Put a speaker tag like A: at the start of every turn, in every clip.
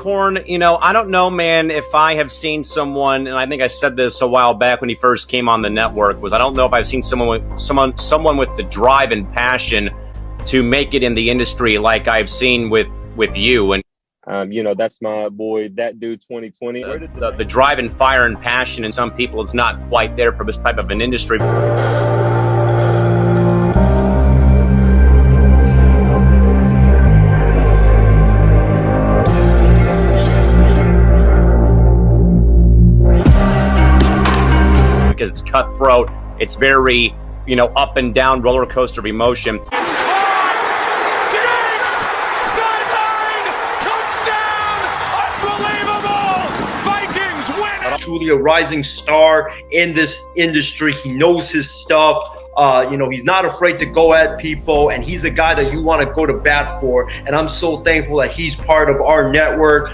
A: Corn, I don't know, man, if I have seen someone, and I think I said this a while back when he first came on the network, was I don't know if I've seen someone with the drive and passion to make it in the industry like I've seen with you. And
B: that's my boy, that dude 2020.
A: The drive and fire and passion in some people is not quite there for this type of an industry. Because it's cutthroat, it's very, up and down roller coaster of emotion.
C: Truly a rising star in this industry. He knows his stuff. He's not afraid to go at people, and he's a guy that you want to go to bat for. And I'm so thankful that he's part of our network.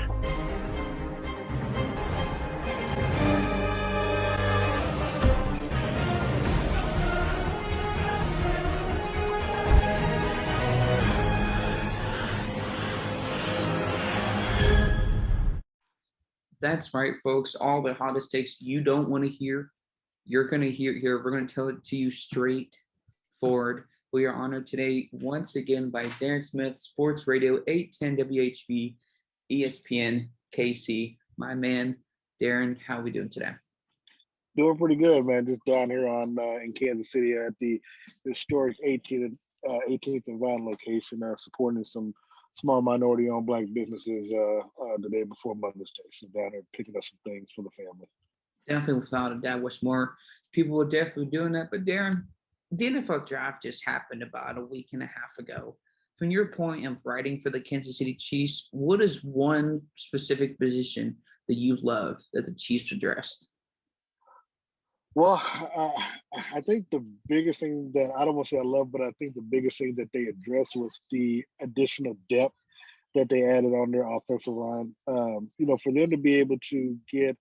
D: That's right, folks. All the hottest takes you don't want to hear, you're going to hear here. We're going to tell it to you straight forward. We are honored today once again by Darren Smith, Sports Radio 810 WHB, ESPN, KC. My man, Darren, how are we doing today?
E: Doing pretty good, man. Just down here in Kansas City at the historic 18th and Vine location, supporting some small minority-owned Black businesses the day before Mother's Day. So down there picking up some things for the family.
D: Definitely, without a doubt, wish more people were definitely doing that. But Darren, the NFL draft just happened about a week and a half ago. From your point of writing for the Kansas City Chiefs, what is one specific position that you love that the Chiefs addressed?
E: Well, I think the biggest thing that I don't want to say I love, but I think the biggest thing that they addressed was the additional depth that they added on their offensive line. For them to be able to get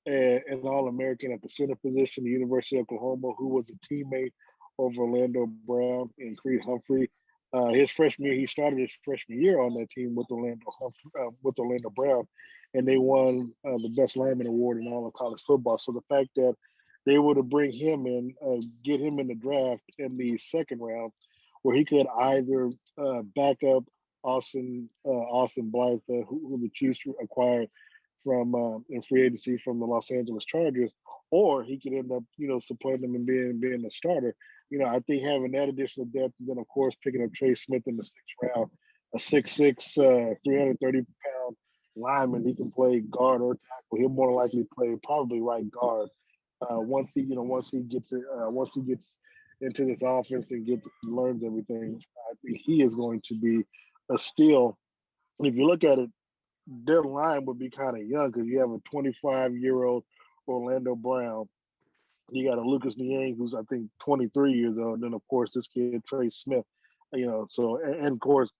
E: an All-American at the center position, the University of Oklahoma, who was a teammate of Orlando Brown and Creed Humphrey. His freshman year, he started his freshman year on that team with Orlando Brown, and they won the best lineman award in all of college football. So the fact that they were to bring him in, get him in the draft in the second round, where he could either back up Austin Blythe, who the Chiefs acquired from in free agency from the Los Angeles Chargers, or he could end up, supplanting them and being a starter. I think having that additional depth, and then of course picking up Trey Smith in the sixth round, a 6'6", 330-pound lineman, he can play guard or tackle. He'll more likely play probably right guard. Once he gets into this offense and learns everything, I think he is going to be a steal. And if you look at it, their line would be kind of young because you have a 25-year-old Orlando Brown. You got a Lucas Niang, who's I think 23 years old, and then of course this kid Trey Smith. So and of course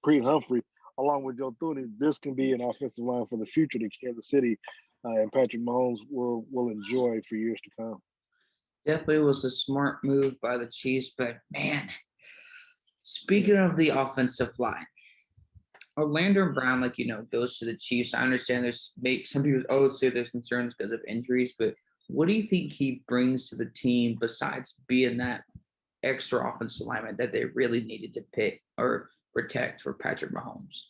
E: Creed Humphrey, along with Joe Thuney. This can be an offensive line for the future that Kansas City and Patrick Mahomes will enjoy for years to come.
D: Definitely was a smart move by the Chiefs, but man, speaking of the offensive line, Orlando Brown, goes to the Chiefs. I understand there's some people say there's concerns because of injuries, but what do you think he brings to the team besides being that extra offensive lineman that they really needed to pick or protect for Patrick Mahomes?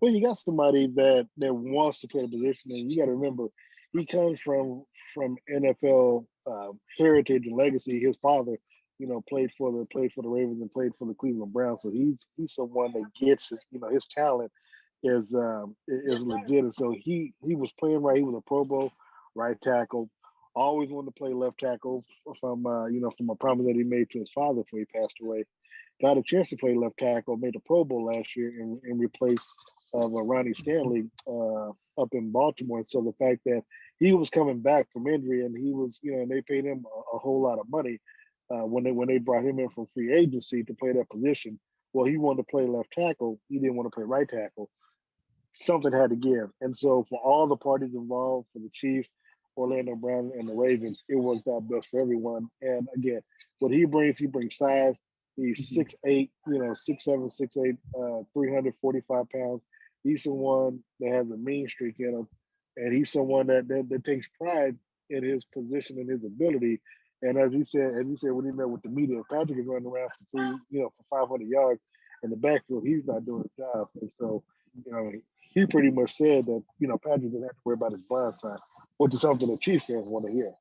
E: Well, you got somebody that wants to play the position, and you got to remember he comes from NFL heritage and legacy. His father, played for the Ravens and played for the Cleveland Browns, so he's someone that gets his talent is legit, and so he was playing right. He was a Pro Bowl right tackle. Always wanted to play left tackle from a promise that he made to his father before he passed away. Got a chance to play left tackle, made the Pro Bowl last year, and replaced Ronnie Stanley up in Baltimore. And so the fact that he was coming back from injury and he was, and they paid him a whole lot of money when they brought him in from free agency to play that position. Well, he wanted to play left tackle. He didn't want to play right tackle. Something had to give. And so for all the parties involved, for the Chiefs, Orlando Brown, and the Ravens, it worked out best for everyone. And again, what he brings size. He's 6'8", 6'7", 6'8", 345 pounds. He's someone that has a mean streak in him, and he's someone that takes pride in his position and his ability. And as he said when he met with the media, Patrick is running around for for 500 yards in the backfield. He's not doing the job, and so he pretty much said that Patrick didn't have to worry about his blind side, which is something the Chiefs fans want to hear.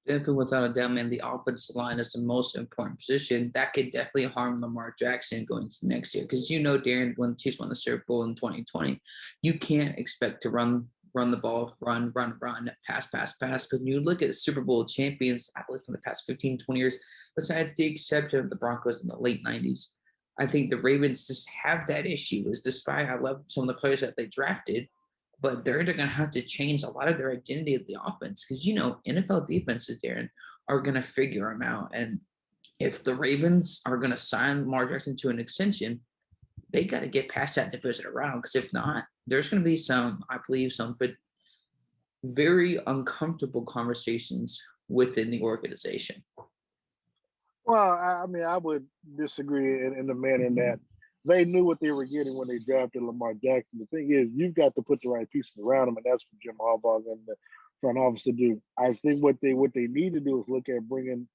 D: Definitely, without a doubt, man, the offensive line is the most important position. That could definitely harm Lamar Jackson going into next year. Because Darren, when the Chiefs won the Super Bowl in 2020, you can't expect to run the ball, run, pass. Because when you look at Super Bowl champions, I believe from the past 15, 20 years, besides the exception of the Broncos in the late 90s, I think the Ravens just have that issue. Is despite I love some of the players that they drafted, but they're going to have to change a lot of their identity of the offense because, NFL defenses, Darren, are going to figure them out. And if the Ravens are going to sign Lamar Jackson to an extension, they got to get past that division round because if not, there's going to be some but very uncomfortable conversations within the organization.
E: Well, I would disagree in the manner that they knew what they were getting when they drafted Lamar Jackson. The thing is, you've got to put the right pieces around him, and that's what Jim Harbaugh and the front office to do. I think what they need to do is look at bringing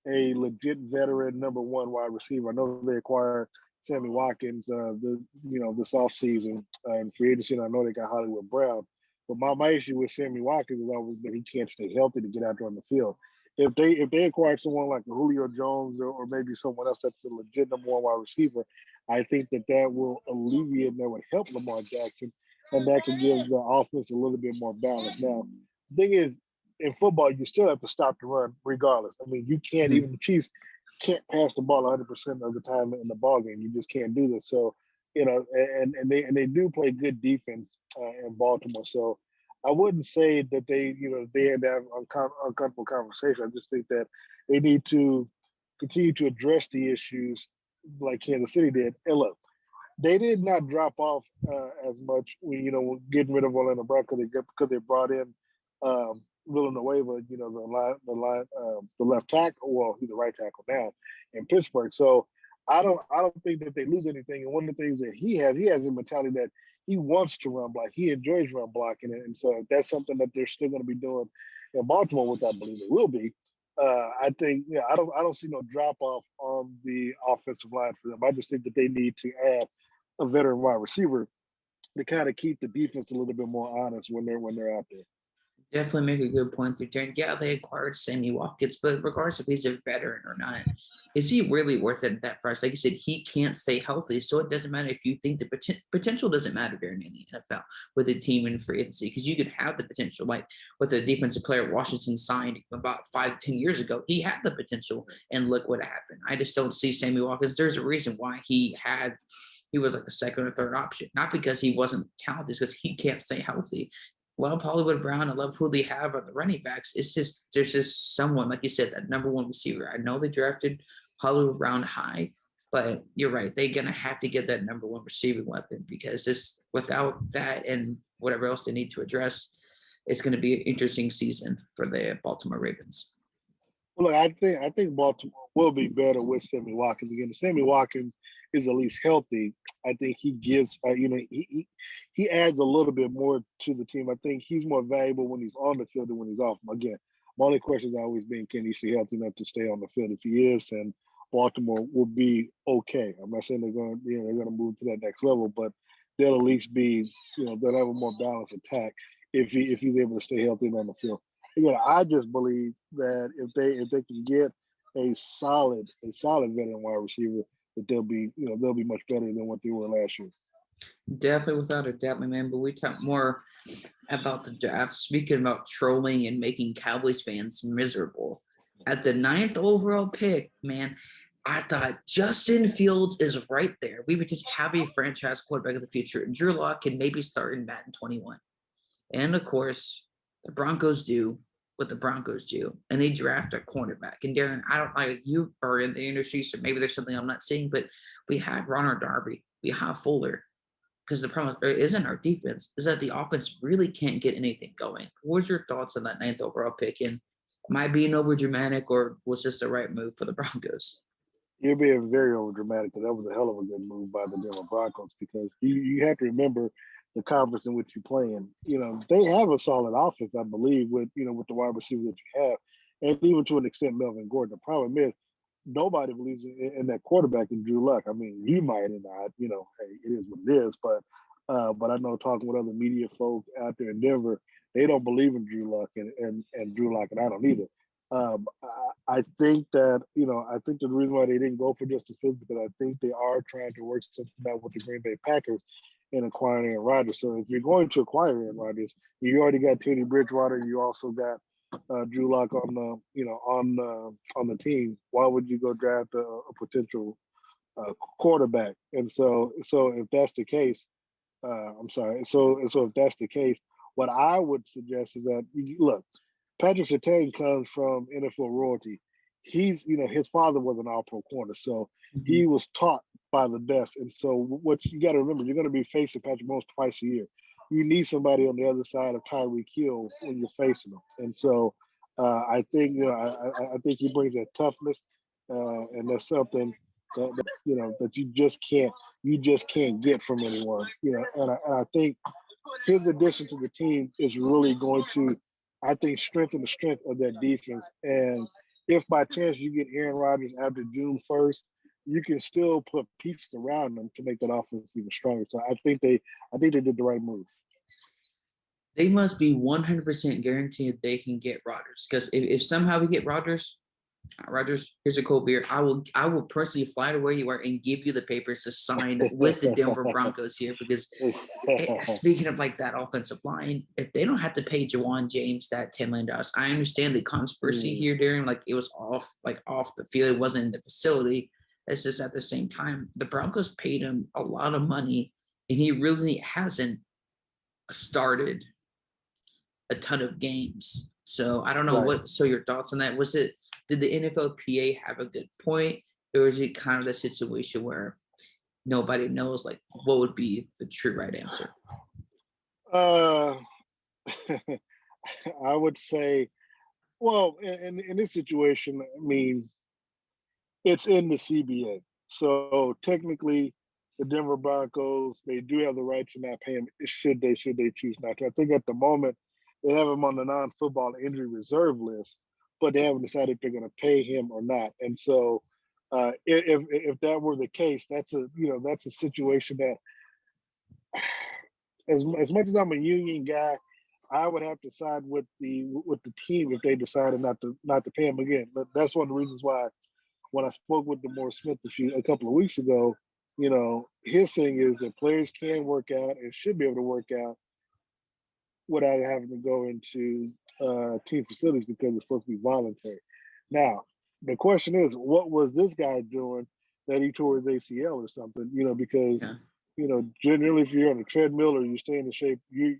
E: a legit veteran number one wide receiver. I know they acquired Sammy Watkins this offseason in free agency, and I know they got Hollywood Brown. But my issue with Sammy Watkins has always been he can't stay healthy to get out there on the field. If they acquired someone like a Julio Jones or maybe someone else that's a legit number one wide receiver, I think that will alleviate and that would help Lamar Jackson, and that can give the offense a little bit more balance. Now, the thing is, in football, you still have to stop the run regardless. I mean, you can't even the Chiefs can't pass the ball 100% of the time in the ball game. You just can't do this. So, and they do play good defense in Baltimore. So, I wouldn't say that they had to have uncomfortable conversation. I just think that they need to continue to address the issues like Kansas City did. And look, they did not drop off as much when getting rid of Orlando Brown because they brought in Villanueva, the left tackle. Well, he's the right tackle now in Pittsburgh. So I don't think that they lose anything. And one of the things that he has a mentality that he wants to run block. He enjoys run blocking, and so that's something that they're still going to be doing in Baltimore, which I believe they will be. I think, I don't see no drop off on the offensive line for them. I just think that they need to add a veteran wide receiver to kind of keep the defense a little bit more honest when they're out there.
D: Definitely make a good point there, Darren. Yeah, they acquired Sammy Watkins, but regardless if he's a veteran or not, is he really worth it at that price? Like you said, he can't stay healthy, so it doesn't matter if you think the potential doesn't matter, Darren, in the NFL with a team in free agency because you could have the potential. Like with a defensive player Washington signed about 5-10 years ago, he had the potential, and look what happened. I just don't see Sammy Watkins. There's a reason why he was like the second or third option, not because he wasn't talented, it's because he can't stay healthy. Love Hollywood Brown. I love who they have at the running backs. There's just someone, like you said, that number one receiver. I know they drafted Hollywood Brown high, but you're right. They're going to have to get that number one receiving weapon because without that and whatever else they need to address, it's going to be an interesting season for the Baltimore Ravens.
E: Well, look, I think Baltimore will be better with Sammy Watkins. Again, Sammy Watkins is at least healthy. I think he gives, he adds a little bit more to the team. I think he's more valuable when he's on the field than when he's off. Again, my only question has always been, can he stay healthy enough to stay on the field? If he is, and Baltimore will be okay. I'm not saying they're going to move to that next level, but they'll at least be, they'll have a more balanced attack if he's able to stay healthy and on the field. Again, I just believe that if they can get a solid veteran wide receiver, that they'll be much better than what they were last year.
D: Definitely, without a doubt, my man. But we talk more about the draft. Speaking about trolling and making Cowboys fans miserable. At the 9th overall pick, man, I thought Justin Fields is right there. We would just have a franchise quarterback of the future, and Drew Lock can maybe start in Madden 21. And of course, the Broncos do what the Broncos do, and they draft a cornerback. And Darren, I don't like you are in the industry, so maybe there's something I'm not seeing, but we have Ronald Darby, we have Fuller, because the problem isn't our defense, is that the offense really can't get anything going. What was your thoughts on that 9th overall pick? And am I being over dramatic, or was this the right move for the Broncos?
E: You're being very overdramatic because that was a hell of a good move by the Denver Broncos because you have to remember the conference in which you're playing. They have a solid offense, I believe, with with the wide receiver that you have, and even to an extent, Melvin Gordon. The problem is nobody believes in that quarterback in Drew Luck. I mean, you might, and hey, it is what it is. But I know talking with other media folk out there in Denver, they don't believe in Drew Luck and Drew Luck, and I don't either. I think that I think the reason why they didn't go for Justin Fields because I think they are trying to work something out with the Green Bay Packers in acquiring Aaron Rodgers. So if you're going to acquire Aaron Rodgers, you already got Teddy Bridgewater, you also got Drew Lock on the on the team. Why would you go draft a potential quarterback? And so if that's the case, I'm sorry. So if that's the case, what I would suggest is that look, Patrick Surtain comes from NFL royalty. He's his father was an All-Pro corner, so he was taught by the best. And so what you got to remember, you're going to be facing Patrick Mahomes twice a year. You need somebody on the other side of Tyreek Hill when you're facing him. And so I think I think he brings that toughness, and that's something that you just can't get from anyone. And I think his addition to the team is really going to, I think, strengthen the strength of that defense. And if by chance you get Aaron Rodgers after June 1st, you can still put pieces around them to make that offense even stronger. So I think they did the right move.
D: They must be 100% guaranteed they can get Rodgers. Because if somehow we get Rodgers, here's a cold beer. I will personally fly to where you are and give you the papers to sign with the Denver Broncos here. Because speaking of like that offensive line, if they don't have to pay Jawan James that $10 million, I understand the controversy here, Darren. Like it was off the field. It wasn't in the facility. It's just at the same time, the Broncos paid him a lot of money, and he really hasn't started a ton of games. So I don't know what. So your thoughts on that? Did the NFLPA have a good point, or is it kind of the situation where nobody knows like what would be the true right answer?
E: I would say, well, in this situation, I mean, it's in the CBA. So technically, the Denver Broncos, they do have the right to not pay him should they choose not to. I think at the moment they have him on the non-football injury reserve list, but they haven't decided if they're going to pay him or not. And so, if that were the case, that's a situation that, as much as I'm a union guy, I would have to side with the team if they decided not to pay him again. But that's one of the reasons why when I spoke with Darren Smith a couple of weeks ago, his thing is that players can work out and should be able to work out without having to go into team facilities because it's supposed to be voluntary. Now, the question is, what was this guy doing that he tore his ACL or something? Because generally, if you're on a treadmill or you stay in shape, I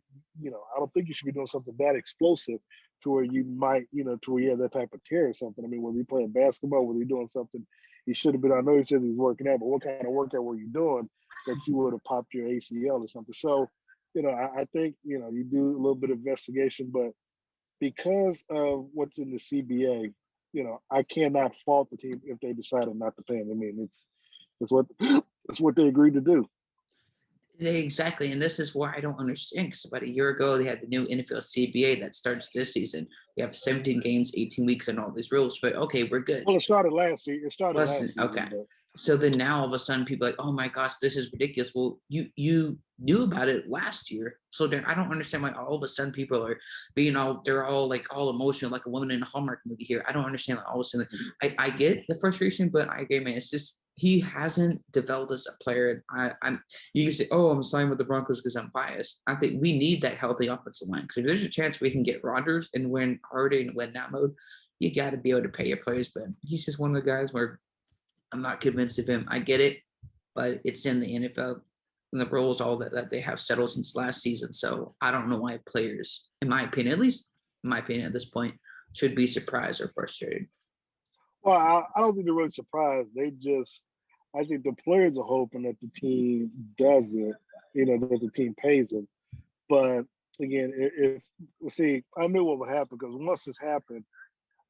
E: don't think you should be doing something that explosive to where you might, to where you have that type of tear or something. I mean, was he playing basketball? Was he doing something he should have been? I know he said he was working out, but what kind of workout were you doing that you would have popped your ACL or something? So, I think, you do a little bit of investigation, but because of what's in the CBA, I cannot fault the team if they decided not to pay him. I mean, it's what they agreed to do.
D: Exactly, and this is where I don't understand. Because about a year ago, they had the new NFL CBA that starts this season. You have 17 games, 18 weeks, and all these rules. But okay, we're good.
E: Well, it started last season.
D: Okay. So then now all of a sudden people are like, oh my gosh, this is ridiculous. Well, you knew about it last year. So then I don't understand why all of a sudden people are they're all emotional, like a woman in a Hallmark movie here. I don't understand like all of a sudden. I get the frustration, but I agree, man. It's just he hasn't developed as a player. You can say, oh, I'm signing with the Broncos because I'm biased. I think we need that healthy offensive line. Because if there's a chance we can get Rodgers and win already and win that mode, you got to be able to pay your players. But he's just one of the guys where I'm not convinced of him. I get it, but it's in the NFL and the rules all that they have settled since last season. So I don't know why players, in my opinion, at least in my opinion at this point, should be surprised or frustrated.
E: Well, I don't think they're really surprised. I think the players are hoping that the team does it, that the team pays them. But again, I knew what would happen because once this happened,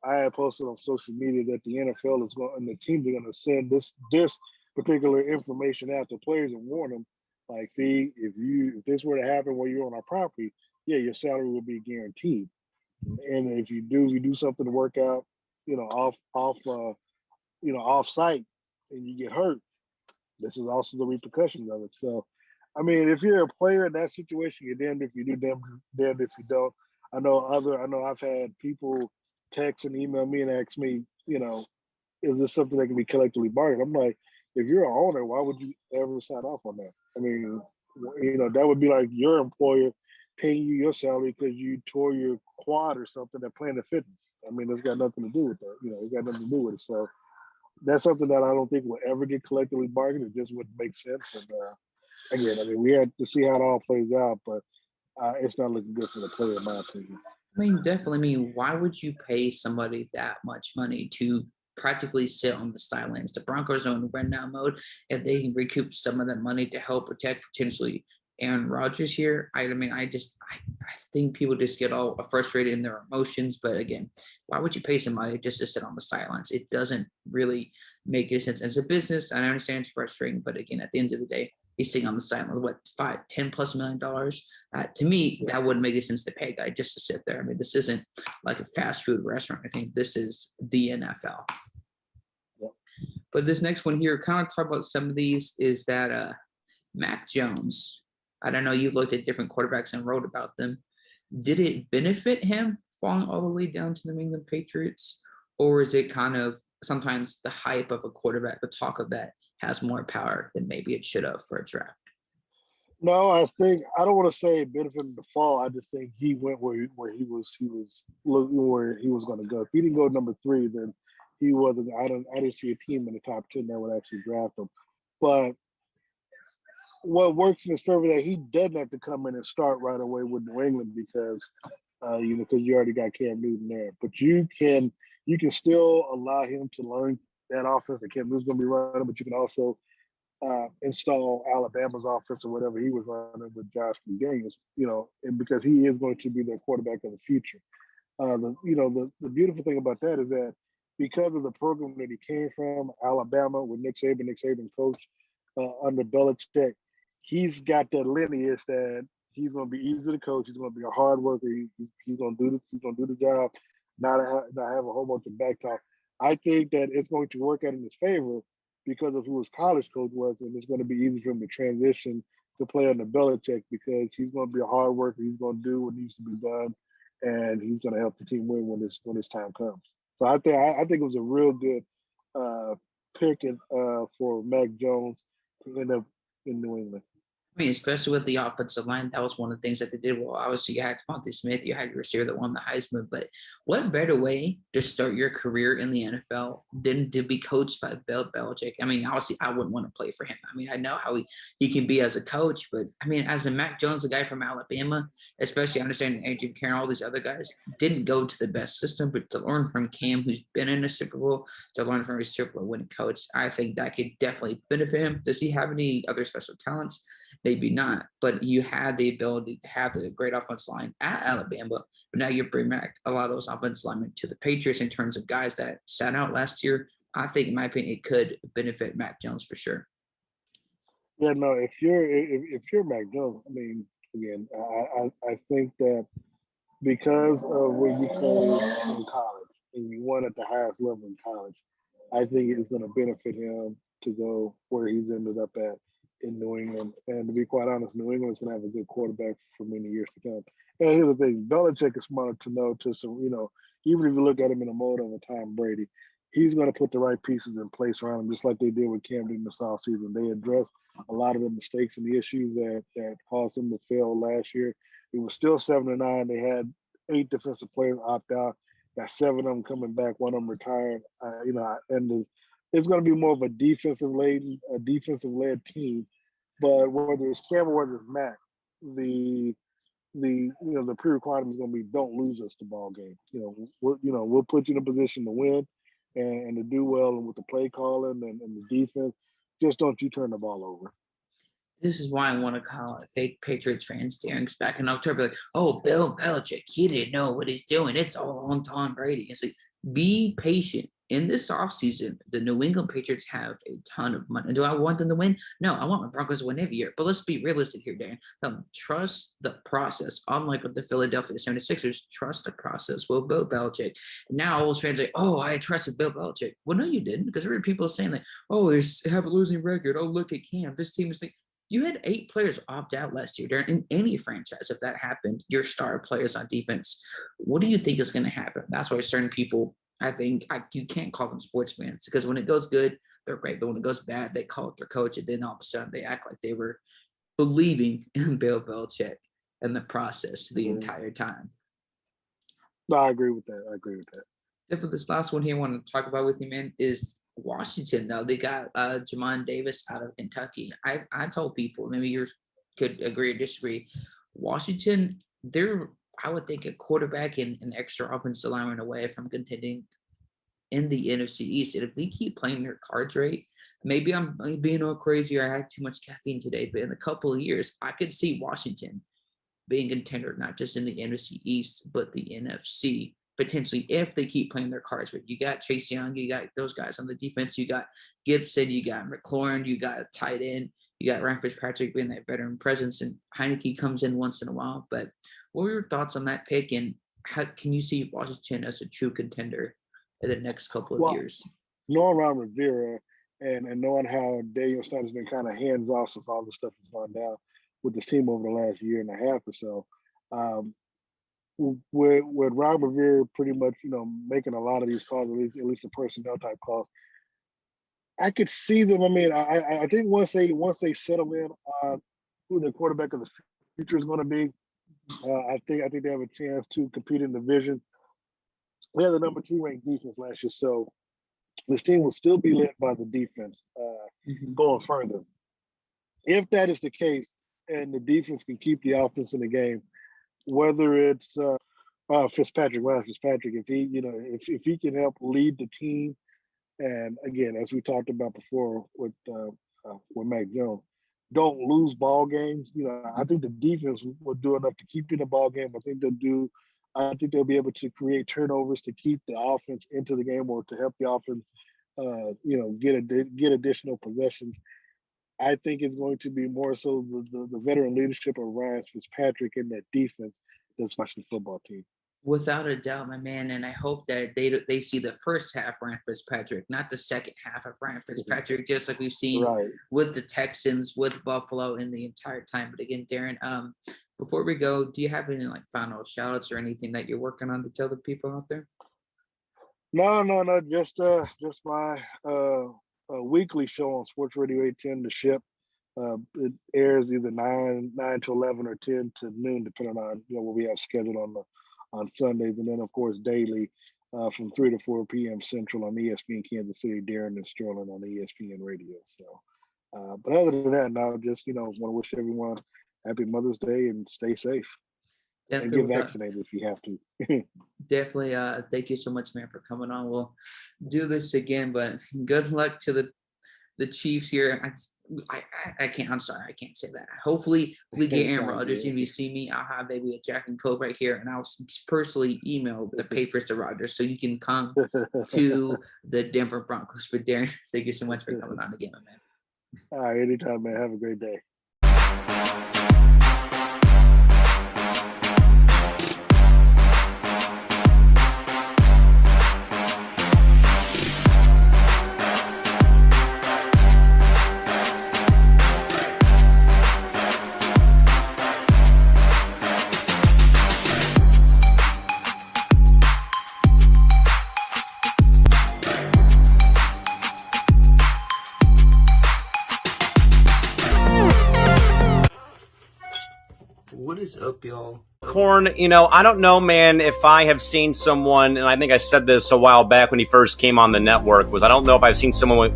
E: I had posted on social media that the NFL is going and the teams are going to send this particular information out to players and warn them, like, see, if this were to happen while you're on our property, yeah, your salary will be guaranteed. And if you do something to work out, off site, and you get hurt, this is also the repercussions of it. So, I mean, if you're a player in that situation, you're damned if you do, damned if you don't. I know I've had people text and email me and ask me, is this something that can be collectively bargained? I'm like, if you're an owner, why would you ever sign off on that? I mean, that would be like your employer paying you your salary because you tore your quad or something at Planet Fitness. I mean, it's got nothing to do with that. It's got nothing to do with it. So that's something that I don't think will ever get collectively bargained. It just wouldn't make sense. And again, I mean, we had to see how it all plays out, but it's not looking good for the player, in my opinion.
D: I mean, definitely. I mean, why would you pay somebody that much money to practically sit on the sidelines? The Broncos are in win now mode. If they can recoup some of that money to help protect potentially Aaron Rodgers here, I think people just get all frustrated in their emotions. But again, why would you pay somebody just to sit on the sidelines? It doesn't really make any sense. As a business, and I understand it's frustrating, but again, at the end of the day, he's sitting on the sideline with $10+ million. To me, that wouldn't make any sense to pay a guy just to sit there. I mean, this isn't like a fast food restaurant. I think this is the NFL.
E: Yep.
D: But this next one here, kind of talk about some of these, is that Mac Jones. I don't know, you've looked at different quarterbacks and wrote about them. Did it benefit him falling all the way down to the New England Patriots? Or is it kind of sometimes the hype of a quarterback, the talk of that, has more power than maybe it should have for a draft?
E: No, I don't want to say it benefited him to fall. I just think he went where he was where he was going to go. If he didn't go number 3, then he wasn't. I didn't see a team in the top 10 that would actually draft him. But what works in his favor that he doesn't have to come in and start right away with New England because because you already got Cam Newton there. But you can still allow him to learn that offense that Cam Newton's going to be running, but you can also install Alabama's offense or whatever he was running with Josh McDaniels, and because he is going to be their quarterback of the future. The beautiful thing about that is that because of the program that he came from, Alabama, with Nick Saban coach under Belichick, he's got that lineage that he's going to be easy to coach. He's going to be a hard worker. He's going to do this. He's going to do the job, not have a whole bunch of back talk. I think that it's going to work out in his favor because of who his college coach was, and it's going to be easy for him to transition to play under Belichick because he's going to be a hard worker. He's going to do what needs to be done, and he's going to help the team win when this time comes. So I think it was a real good pick for Mac Jones to end up in New England.
D: I mean, especially with the offensive line, that was one of the things that they did well. Obviously, you had Devontae Smith, you had your receiver that won the Heisman, but what better way to start your career in the NFL than to be coached by Bill Belichick? I mean, obviously, I wouldn't want to play for him. I mean, I know how he can be as a coach, but I mean, as a Mac Jones, the guy from Alabama, especially understanding Adrian Karen, all these other guys didn't go to the best system, but to learn from Cam, who's been in a Super Bowl, to learn from a Super Bowl winning coach, I think that could definitely benefit him. Does he have any other special talents? Maybe not, but you had the ability to have the great offensive line at Alabama, but now you bring back a lot of those offensive linemen to the Patriots in terms of guys that sat out last year. I think, in my opinion, it could benefit Mac Jones for sure.
E: Yeah, no, if you're Mac Jones, I mean, again, I think that because of where you played in college and you won at the highest level in college, I think it's going to benefit him to go where he's ended up at in New England. And to be quite honest, New England's going to have a good quarterback for many years to come. And here's the thing, Belichick is smart to know even if you look at him in the mode of a Tom Brady, he's going to put the right pieces in place around him, just like they did with Cam Newton this offseason. They addressed a lot of the mistakes and the issues that caused them to fail last year. It was still 7-9. They had 8 defensive players opt out. Got 7 of them coming back, 1 of them retired. It's going to be more of a defensive-led team. But whether it's Cam or whether it's Mac, the pre-requirement is going to be don't lose us the ball game. We'll put you in a position to win and to do well, and with the play calling and the defense, just don't you turn the ball over.
D: This is why I want to call it fake Patriots fans. Darren's back in October, like, oh, Bill Belichick, he didn't know what he's doing. It's all on Tom Brady. It's like, Be patient. In this offseason, the New England Patriots have a ton of money. Do I want them to win? No, I want my Broncos to win every year. But let's be realistic here, Darren. Trust the process. Unlike with the Philadelphia 76ers, trust the process. Well, Bill Belichick. Now all those fans are like, oh, I trusted Bill Belichick. Well, no, you didn't, because there were people saying like, oh, they have a losing record. Oh, look at Cam. This team is you had 8 players opt out last year. Darren, in any franchise, if that happened, your star players on defense. What do you think is going to happen? That's why certain people, I think you can't call them sports fans, because when it goes good, they're great. But when it goes bad, they call it their coach. And then all of a sudden they act like they were believing in Bill Belichick and the process the entire time.
E: No, I agree with that.
D: Definitely, this last one here I want to talk about with you, man, is Washington. Though they got Jamon Davis out of Kentucky. I told people, maybe you could agree or disagree. Washington, they're, I would think, a quarterback and an extra offensive lineman away from contending in the NFC East. And if they keep playing their cards right, maybe I'm being all crazy or I had too much caffeine today, but in a couple of years, I could see Washington being contender, not just in the NFC East, but the NFC, potentially, if they keep playing their cards right. You got Chase Young, you got those guys on the defense, you got Gibson, you got McLaurin, you got a tight end, you got Ryan Fitzpatrick being that veteran presence, and Heineke comes in once in a while. But what were your thoughts on that pick, and how can you see Washington as a true contender in the next couple of years?
E: Knowing Ron Rivera and knowing how Daniel Snyder's been kind of hands off since all this stuff has gone down with this team over the last year and a half or so, with Ron Rivera pretty much, making a lot of these calls, at least the personnel type calls, I could see them. I mean, I think once they settle in on who the quarterback of the future is going to be, I think they have a chance to compete in the division. They had the number 2 ranked defense last year, so this team will still be led by the defense going further. If that is the case, and the defense can keep the offense in the game, whether it's Ryan Fitzpatrick, if he, if he can help lead the team, and again, as we talked about before with Mac Jones, don't lose ball games. I think the defense will do enough to keep you in the ball game. I think they'll be able to create turnovers to keep the offense into the game, or to help the offense, get additional possessions. I think it's going to be more so the veteran leadership of Ryan Fitzpatrick in that defense than Washington football team.
D: Without a doubt, my man, and I hope that they see the first half Ryan Fitzpatrick, not the second half of Ryan Fitzpatrick, just like we've seen with the Texans, with Buffalo, in the entire time. But again, Darren, before we go, do you have any final shout-outs or anything that you're working on to tell the people out there?
E: No, just my weekly show on Sports Radio 810, The Ship. It airs either 9 to 11 or 10 to noon, depending on what we have scheduled on Sundays, and then of course daily from 3 to 4 p.m. Central on ESPN Kansas City. Darren and Sterling on ESPN Radio. So, but other than that, now just want to wish everyone happy Mother's Day and stay safe. Definitely, and get vaccinated if you have to.
D: Definitely. Thank you so much, man, for coming on. We'll do this again, but good luck to the Chiefs here. I can't. I'm sorry, I can't say that. Hopefully, we get Aaron Rodgers. If you see me, I'll have maybe a Jack and Coke right here, and I'll personally email the papers to Rodgers so you can come to the Denver Broncos. But Darren, thank you so much for coming on again, my man.
E: All right, anytime, man. Have a great day.
D: What is up, y'all?
A: Corn, I don't know, man, if I have seen someone, and I think I said this a while back when he first came on the network, was I don't know if I've seen someone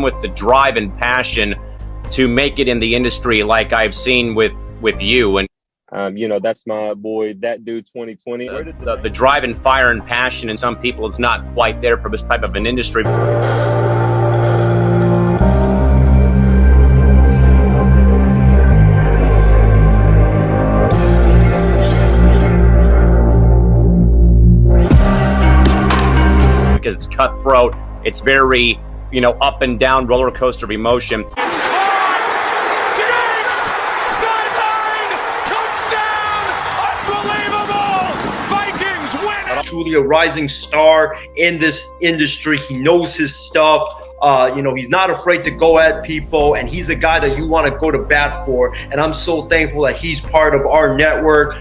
A: with the drive and passion to make it in the industry like I've seen with you. And
B: that's my boy, that dude 2020.
A: The drive and fire and passion in some people is not quite there for this type of an industry. cutthroat. It's very, up and down roller coaster of emotion.
C: Truly a rising star in this industry. He knows his stuff. He's not afraid to go at people, and he's a guy that you want to go to bat for. And I'm so thankful that he's part of our network.